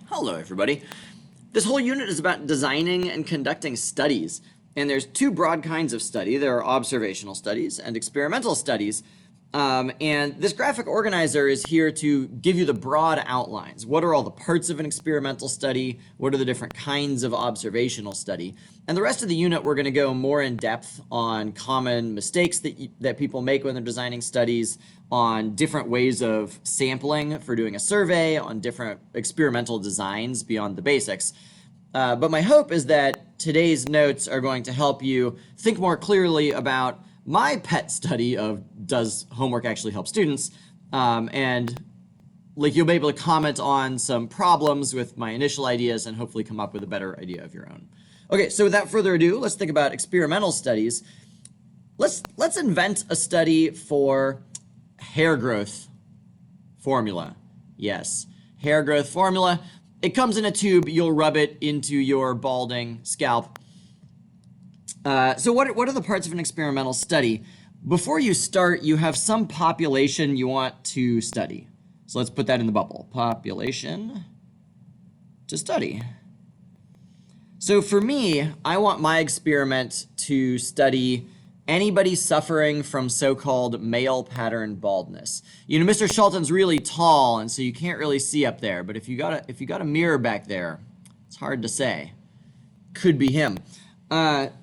Hello, everybody. This whole unit is about designing and conducting studies. And there's two broad kinds of study. There are observational studies and experimental studies. And this graphic organizer is here to give you the broad outlines. What are all the parts of an experimental study? What are the different kinds of observational study? And the rest of the unit, we're going to go more in depth on common mistakes that people make when they're designing studies, on different ways of sampling for doing a survey, on different experimental designs beyond the basics. But my hope is that today's notes are going to help you think more clearly about my pet study of does homework actually help students, and like you'll be able to comment on some problems with my initial ideas and hopefully come up with a better idea of your own. Okay, so without further ado, let's think about experimental studies. Let's invent a study for hair growth formula. Yes, hair growth formula. It comes in a tube. You'll rub it into your balding scalp. So what are the parts of an experimental study? Before you start, you have some population you want to study. So let's put that in the bubble. Population to study. So for me, I want my experiment to study anybody suffering from so-called male pattern baldness. You know, Mr. Shelton's really tall, and so you can't really see up there. But if you got a mirror back there, it's hard to say. Could be him.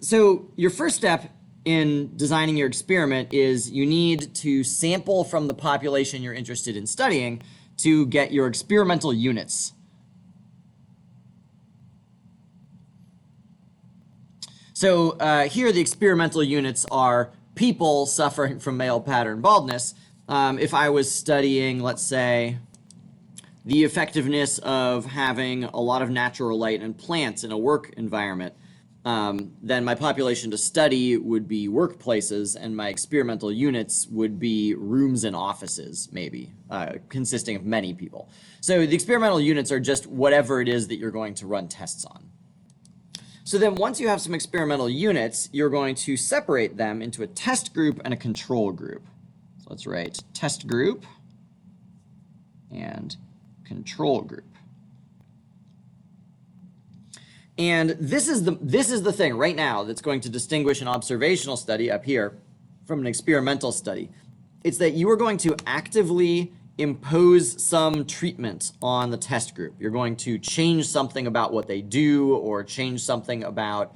So your first step in designing your experiment is you need to sample from the population you're interested in studying to get your experimental units. So here the experimental units are people suffering from male pattern baldness. If I was studying, let's say, the effectiveness of having a lot of natural light and plants in a work environment, then my population to study would be workplaces, and my experimental units would be rooms and offices, maybe, consisting of many people. So the experimental units are just whatever it is that you're going to run tests on. So then once you have some experimental units, you're going to separate them into a test group and a control group. So let's write test group and control group. And this is the thing right now that's going to distinguish an observational study up here from an experimental study. It's that you are going to actively impose some treatment on the test group. You're going to change something about what they do or change something about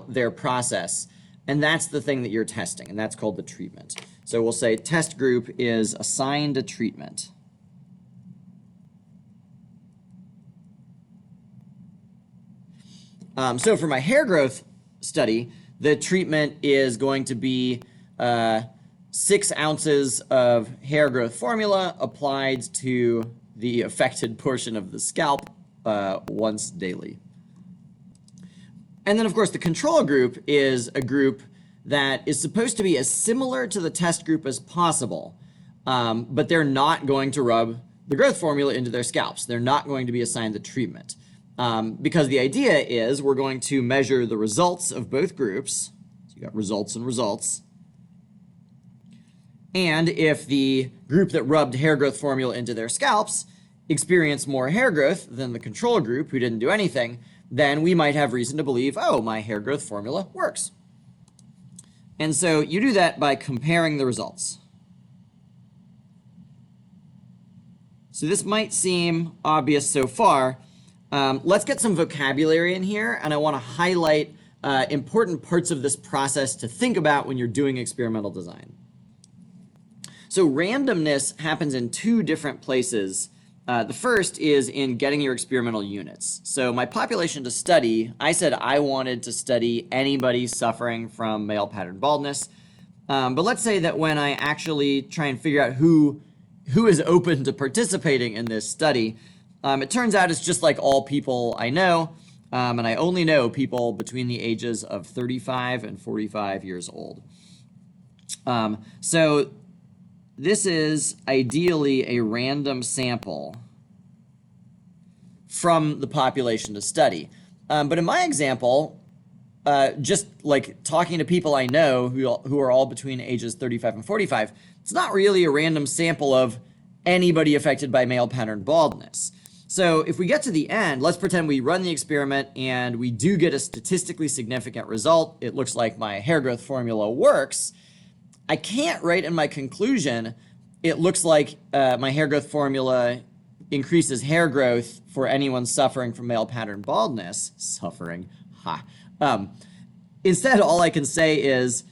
their process. And that's the thing that you're testing, and that's called the treatment. So we'll say test group is assigned a treatment. So for my hair growth study, the treatment is going to be 6 ounces of hair growth formula applied to the affected portion of the scalp once daily. And then, of course, the control group is a group that is supposed to be as similar to the test group as possible, but they're not going to rub the growth formula into their scalps. They're not going to be assigned the treatment. Because the idea is we're going to measure the results of both groups. So you got results and results. And if the group that rubbed hair growth formula into their scalps experienced more hair growth than the control group who didn't do anything, then we might have reason to believe, oh, my hair growth formula works. And so you do that by comparing the results. So this might seem obvious so far. Let's get some vocabulary in here, and I want to highlight important parts of this process to think about when you're doing experimental design. So randomness happens in 2 different places. The first is in getting your experimental units. So my population to study, I said I wanted to study anybody suffering from male pattern baldness. But let's say that when I actually try and figure out who is open to participating in this study, it turns out it's just like all people I know, and I only know people between the ages of 35 and 45 years old. So this is ideally a random sample from the population to study. But in my example, just like talking to people I know who are all between ages 35 and 45, it's not really a random sample of anybody affected by male pattern baldness. So if we get to the end, let's pretend we run the experiment and we do get a statistically significant result. It looks like my hair growth formula works. I can't write in my conclusion, it looks like my hair growth formula increases hair growth for anyone suffering from male pattern baldness. Suffering, ha. Instead, all I can say is,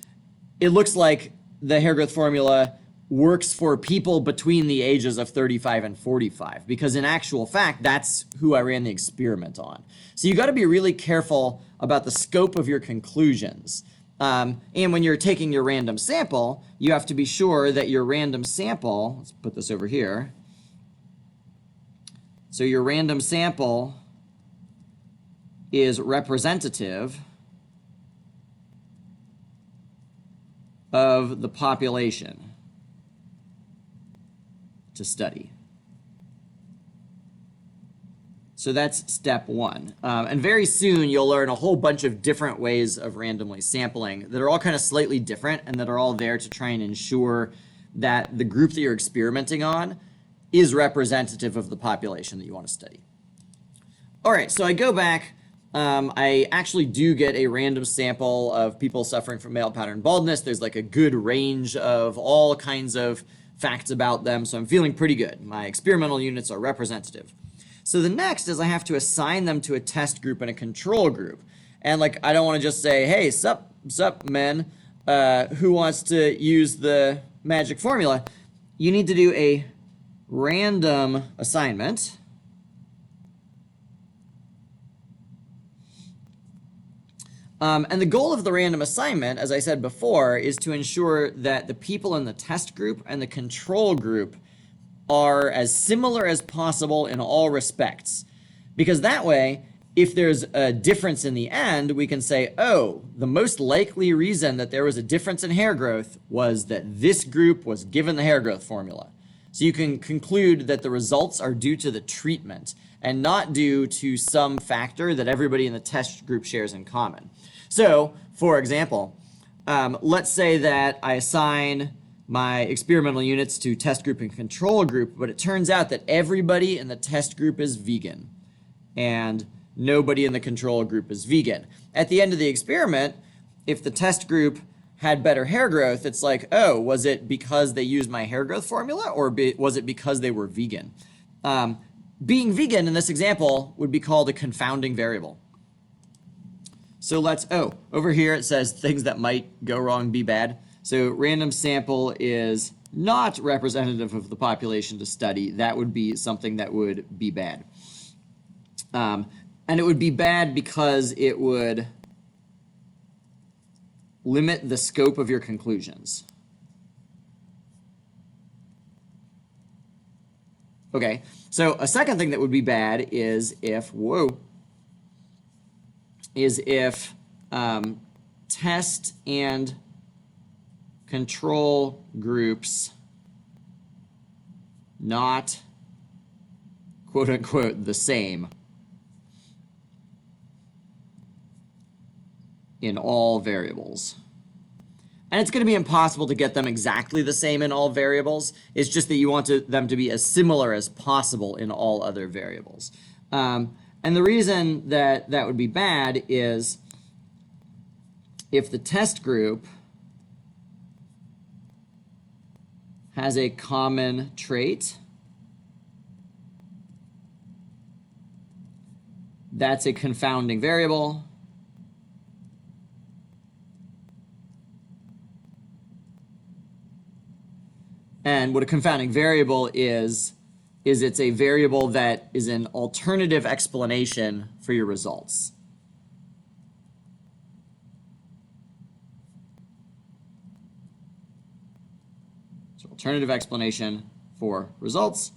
it looks like the hair growth formula works for people between the ages of 35 and 45, because in actual fact, that's who I ran the experiment on. So you got to be really careful about the scope of your conclusions. And when you're taking your random sample, you have to be sure that your random sample, let's put this over here. So your random sample is representative of the population to study. So that's step one. And very soon you'll learn a whole bunch of different ways of randomly sampling that are all kind of slightly different and that are all there to try and ensure that the group that you're experimenting on is representative of the population that you want to study. All right, so I go back. I actually do get a random sample of people suffering from male pattern baldness. There's like a good range of all kinds of facts about them, so I'm feeling pretty good. My experimental units are representative. So the next is I have to assign them to a test group and a control group. And like, I don't want to just say, hey, sup men, who wants to use the magic formula? You need to do a random assignment. And the goal of the random assignment, as I said before, is to ensure that the people in the test group and the control group are as similar as possible in all respects. Because that way, if there's a difference in the end, we can say, oh, the most likely reason that there was a difference in hair growth was that this group was given the hair growth formula. So you can conclude that the results are due to the treatment and not due to some factor that everybody in the test group shares in common. So, for example, let's say that I assign my experimental units to test group and control group, but it turns out that everybody in the test group is vegan and nobody in the control group is vegan. At the end of the experiment, if the test group had better hair growth, it's like, oh, was it because they used my hair growth formula, or was it because they were vegan? Being vegan in this example would be called a confounding variable. So let's, over here it says things that might go wrong, be bad. So random sample is not representative of the population to study. That would be something that would be bad. And it would be bad because it would limit the scope of your conclusions. Okay, so a second thing that would be bad is if, test and control groups not, quote unquote, the same in all variables. And it's going to be impossible to get them exactly the same in all variables. It's just that you want them to be as similar as possible in all other variables. And the reason that that would be bad is if the test group has a common trait, that's a confounding variable. And what a confounding variable is it's a variable that is an alternative explanation for your results. So alternative explanation for results.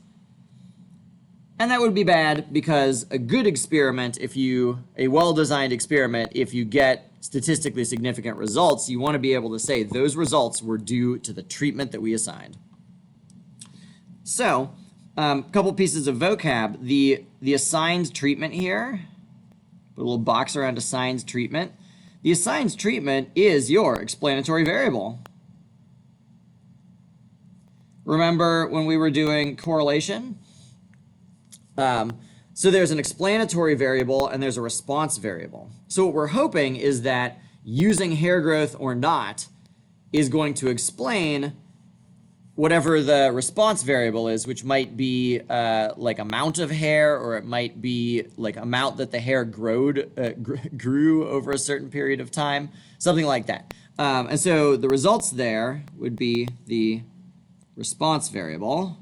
And that would be bad because a good experiment, a well-designed experiment, if you get statistically significant results, you want to be able to say those results were due to the treatment that we assigned. So, a couple pieces of vocab. The assigned treatment here, put a little box around assigned treatment. The assigned treatment is your explanatory variable. Remember when we were doing correlation? So there's an explanatory variable and there's a response variable. So what we're hoping is that using hair growth or not is going to explain whatever the response variable is, which might be like amount of hair, or it might be like amount that the hair grew over a certain period of time, something like that. And so the results there would be the response variable.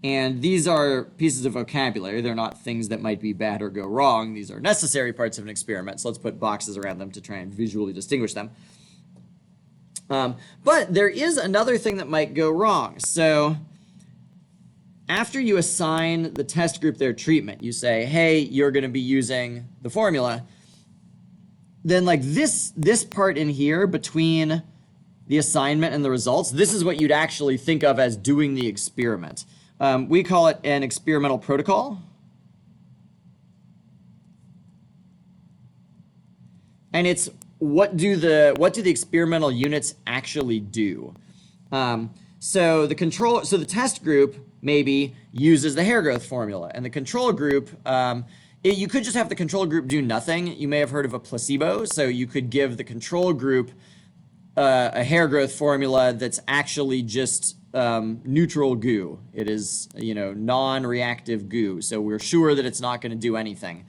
And these are pieces of vocabulary. They're not things that might be bad or go wrong. These are necessary parts of an experiment. So let's put boxes around them to try and visually distinguish them. But there is another thing that might go wrong. So after you assign the test group their treatment, you say, hey, you're going to be using the formula. Then like this part in here between the assignment and the results, this is what you'd actually think of as doing the experiment. We call it an experimental protocol. And it's what do the experimental units actually do? So the test group maybe uses the hair growth formula, and the control group, you could just have the control group do nothing. You may have heard of a placebo, so you could give the control group a hair growth formula that's actually just neutral goo. It is, non-reactive goo, so we're sure that it's not going to do anything.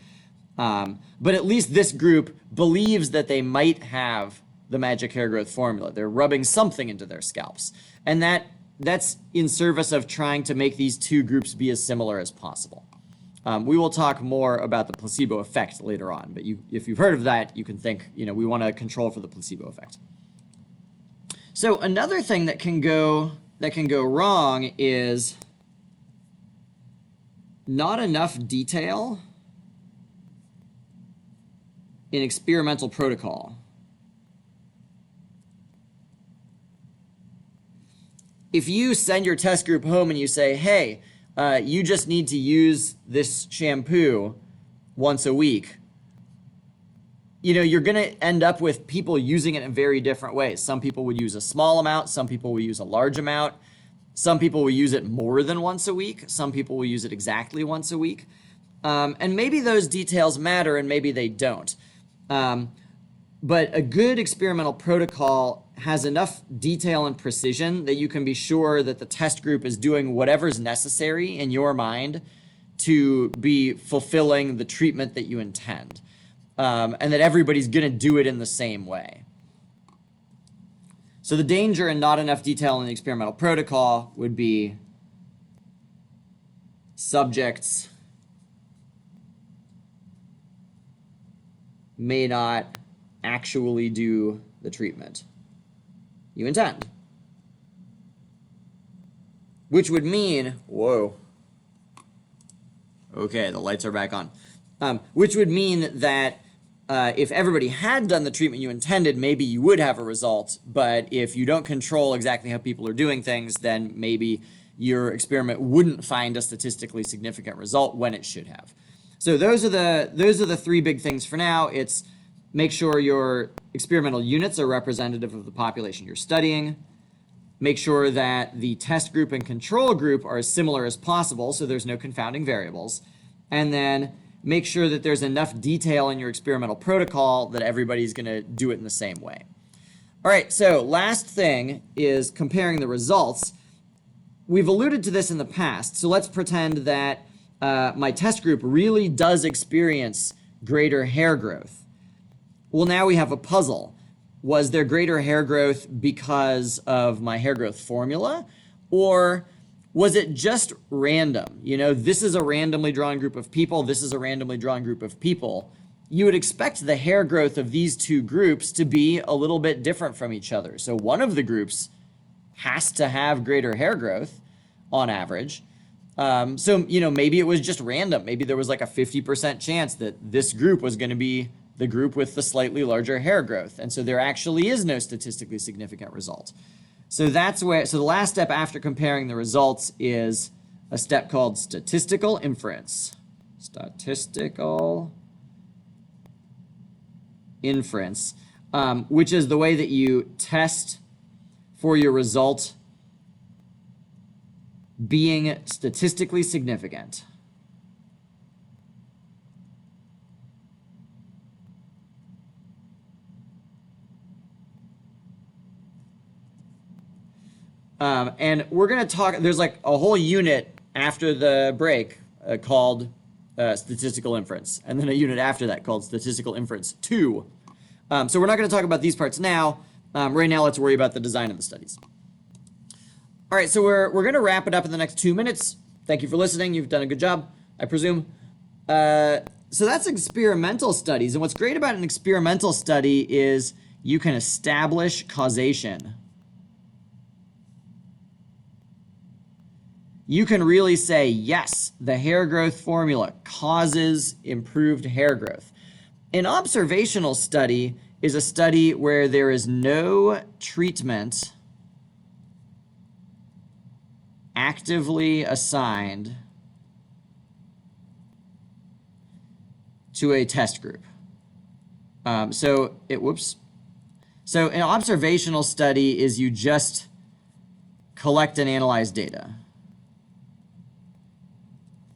But at least this group believes that they might have the magic hair growth formula. They're rubbing something into their scalps. And that's in service of trying to make these two groups be as similar as possible. We will talk more about the placebo effect later on, but if you've heard of that, you can think, we want to control for the placebo effect. So another thing that can go wrong is not enough detail in experimental protocol. If you send your test group home and you say, hey, you just need to use this shampoo once a week, you're going to end up with people using it in very different ways. Some people would use a small amount. Some people will use a large amount. Some people will use it more than once a week. Some people will use it exactly once a week. And maybe those details matter and maybe they don't. But a good experimental protocol has enough detail and precision that you can be sure that the test group is doing whatever's necessary in your mind to be fulfilling the treatment that you intend. And that everybody's going to do it in the same way. So the danger in not enough detail in the experimental protocol would be subjects may not actually do the treatment you intend. Which would mean, whoa. Okay, the lights are back on. Which would mean that if everybody had done the treatment you intended, maybe you would have a result. But if you don't control exactly how people are doing things, then maybe your experiment wouldn't find a statistically significant result when it should have. So those are the three big things for now. It's make sure your experimental units are representative of the population you're studying. Make sure that the test group and control group are as similar as possible so there's no confounding variables. And then make sure that there's enough detail in your experimental protocol that everybody's going to do it in the same way. All right, so last thing is comparing the results. We've alluded to this in the past, so let's pretend that my test group really does experience greater hair growth. Well, now we have a puzzle. Was there greater hair growth because of my hair growth formula, or was it just random? This is a randomly drawn group of people. This is a randomly drawn group of people. You would expect the hair growth of these two groups to be a little bit different from each other. So one of the groups has to have greater hair growth on average. So maybe it was just random. Maybe there was like a 50% chance that this group was going to be the group with the slightly larger hair growth. And so there actually is no statistically significant result. So the last step after comparing the results is a step called statistical inference. Statistical inference, which is the way that you test for your result being statistically significant. And we're going to talk, there's like a whole unit after the break called statistical inference, and then a unit after that called statistical inference 2. So we're not going to talk about these parts now. Right now, let's worry about the design of the studies. All right, so we're going to wrap it up in the next 2 minutes. Thank you for listening. You've done a good job, I presume. So that's experimental studies. And what's great about an experimental study is you can establish causation. You can really say, yes, the hair growth formula causes improved hair growth. An observational study is a study where there is no treatment actively assigned to a test group. So an observational study is you just collect and analyze data,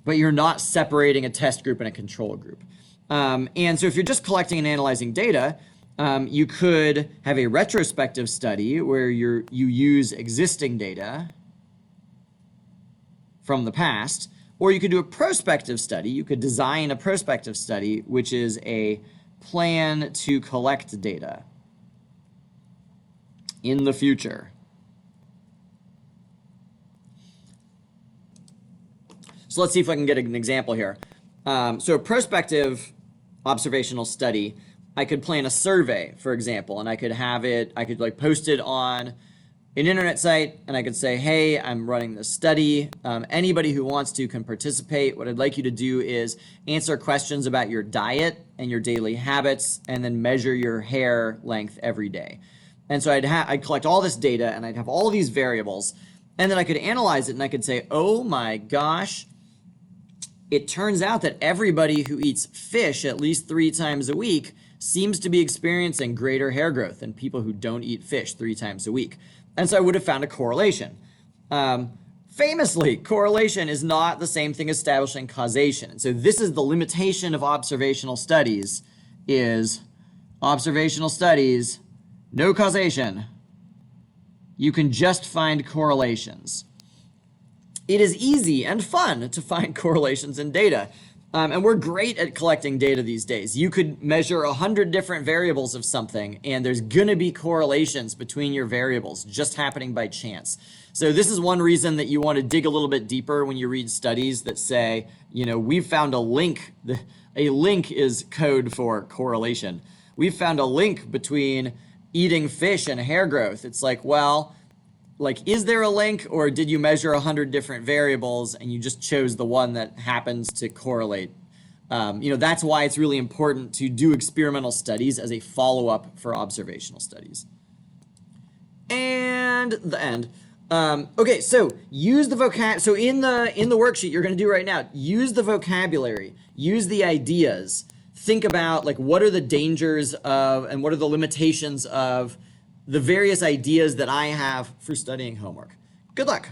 but you're not separating a test group and a control group. And so if you're just collecting and analyzing data, you could have a retrospective study where you use existing data from the past, or you could do a prospective study. You could design a prospective study, which is a plan to collect data in the future. So let's see if I can get an example here. So a prospective observational study, I could plan a survey, for example, and I could have it, I could like post it on an internet site, and I could say, hey, I'm running this study. Anybody who wants to can participate. What I'd like you to do is answer questions about your diet and your daily habits, and then measure your hair length every day. And so I'd collect all this data, and I'd have all these variables, and then I could analyze it, and I could say, oh my gosh, it turns out that everybody who eats fish at least 3 times a week seems to be experiencing greater hair growth than people who don't eat fish 3 times a week. And so I would have found a correlation. Famously, correlation is not the same thing as establishing causation. And so this is the limitation of observational studies, is observational studies, no causation. You can just find correlations. It is easy and fun to find correlations in data. And we're great at collecting data these days. You could measure 100 different variables of something, and there's going to be correlations between your variables just happening by chance. So this is one reason that you want to dig a little bit deeper when you read studies that say, you know, we've found a link. A link is code for correlation. We've found a link between eating fish and hair growth. It's like, well, like, is there a link, or did you measure 100 different variables and you just chose the one that happens to correlate? You know, that's why it's really important to do experimental studies as a follow-up for observational studies. And the end. Okay, so use the vocab. So in the worksheet you're going to do right now, use the vocabulary, use the ideas. Think about like what are the dangers of and what are the limitations of the various ideas that I have for studying homework. Good luck.